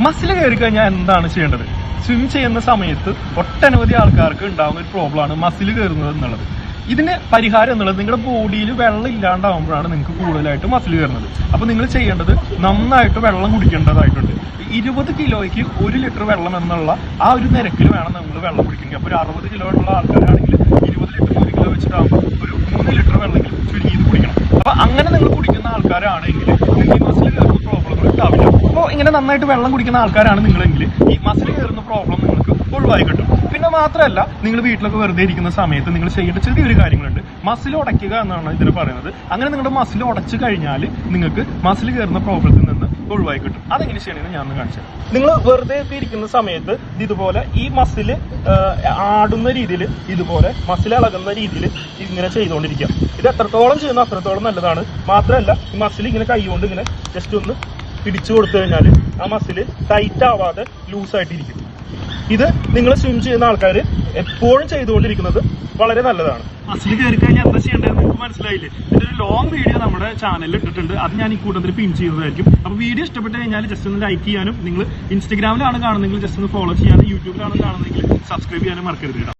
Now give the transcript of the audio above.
Muscle കയറി കഴിഞ്ഞാൽ എന്താണ് ചെയ്യേണ്ടത്? സ്വിം ചെയ്യുന്ന സമയത്ത് ഒട്ടനവധി ആൾക്കാർക്ക് ഉണ്ടാകുന്ന ഒരു പ്രോബ്ലമാണ് മസിൽ കയറുന്നത് എന്നുള്ളത്. ഇതിന് പരിഹാരം എന്നുള്ളത് നിങ്ങളുടെ ബോഡിയിൽ വെള്ളം ഇല്ലാണ്ടാവുമ്പോഴാണ് നിങ്ങൾക്ക് കൂടുതലായിട്ട് മസിൽ കയറുന്നത്. അപ്പോൾ നിങ്ങൾ ചെയ്യേണ്ടത് നന്നായിട്ട് വെള്ളം കുടിക്കേണ്ടതായിട്ടുണ്ട്. 20 കിലോയ്ക്ക് 1 ലിറ്റർ വെള്ളം എന്നുള്ള ആ ഒരു നിരക്കിൽ വേണം നമ്മൾ വെള്ളം കുടിക്കുന്നത്. അപ്പോൾ ഒരു 60 കിലോ ഉള്ള ആൾക്കാരാണെങ്കിൽ 20 ലിറ്റർ 1 കിലോ വെച്ചിട്ടാകുമ്പോൾ ഒരു 3 ലിറ്റർ വെള്ളമെങ്കിലും ചുരുങ്ങിയത് കുടിക്കണം. അപ്പോൾ അങ്ങനെ നിങ്ങൾ കുടിക്കുന്ന ആൾക്കാരാണെങ്കിൽ നിങ്ങൾക്ക് ഈ മസിൽ കയറുന്ന പ്രോബ്ലങ്ങൾ ഉണ്ടാവില്ല. അപ്പോൾ ഇങ്ങനെ നന്നായിട്ട് വെള്ളം കുടിക്കുന്ന ആൾക്കാരാണ് നിങ്ങളെങ്കിൽ ഈ മസിൽ കയറുന്ന പ്രോബ്ലം നിങ്ങൾക്ക് ഒഴിവായി കിട്ടും. പിന്നെ മാത്രമല്ല, നിങ്ങൾ വീട്ടിലൊക്കെ വെറുതെ ഇരിക്കുന്ന സമയത്ത് നിങ്ങൾ ചെയ്യേണ്ട ചെറിയൊരു കാര്യങ്ങളുണ്ട്. മസിൽ ഉടയ്ക്കുക എന്നാണ് ഇതിന് പറയുന്നത്. അങ്ങനെ നിങ്ങളുടെ മസിൽ ഉടച്ചു കഴിഞ്ഞാൽ നിങ്ങൾക്ക് മസിൽ കയറുന്ന പ്രോബ്ലത്തിൽ നിന്ന് ഒഴിവായി കിട്ടും. അതെങ്ങനെ ചെയ്യണമെന്ന് ഞാൻ കാണിച്ചു തരാം. നിങ്ങൾ വെറുതെ ഇരിക്കുന്ന സമയത്ത് ഇതുപോലെ ഈ മസിൽ ആടുന്ന രീതിയിൽ, ഇതുപോലെ മസിൽ ഇളകുന്ന രീതിയിൽ ഇങ്ങനെ ചെയ്തുകൊണ്ടിരിക്കുക. ഇത് എത്രത്തോളം ചെയ്യുന്നോ അത്രത്തോളം നല്ലതാണ്. മാത്രമല്ല, ഈ മസിൽ ഇങ്ങനെ കൈകൊണ്ട് ഇങ്ങനെ ജസ്റ്റ് ഒന്ന് പിടിച്ചു കൊടുത്തു കഴിഞ്ഞാൽ ആ മസിൽ ടൈറ്റ് ആവാതെ ലൂസായിട്ടിരിക്കും. ഇത് നിങ്ങൾ സ്വിം ചെയ്യുന്ന ആൾക്കാർ എപ്പോഴും ചെയ്തുകൊണ്ടിരിക്കുന്നത് വളരെ നല്ലതാണ്. മസിൽ കയറി കഴിഞ്ഞാൽ എന്താ ചെയ്യേണ്ടതെന്ന് നിങ്ങൾക്ക് മനസ്സിലായില്ലേ? ഇതിന്റെ ഒരു ലോങ് വീഡിയോ നമ്മുടെ ചാനലിൽ ഇട്ടിട്ടുണ്ട്. അത് ഞാൻ ഈ കൂട്ടത്തിൽ പിൻ ചെയ്യുന്നതായിരിക്കും. അപ്പോൾ വീഡിയോ ഇഷ്ടപ്പെട്ട് കഴിഞ്ഞാൽ ജസ്റ്റ് ഒന്ന് ലൈക്ക് ചെയ്യാനും, നിങ്ങൾ ഇൻസ്റ്റഗ്രാമിലാണ് കാണുന്നതെങ്കിൽ ജസ്റ്റ് ഒന്ന് ഫോളോ ചെയ്യാനും, യൂട്യൂബിലാണ് കാണുന്നതെങ്കിൽ സബ്സ്ക്രൈബ് ചെയ്യാനും മറക്കരുത്.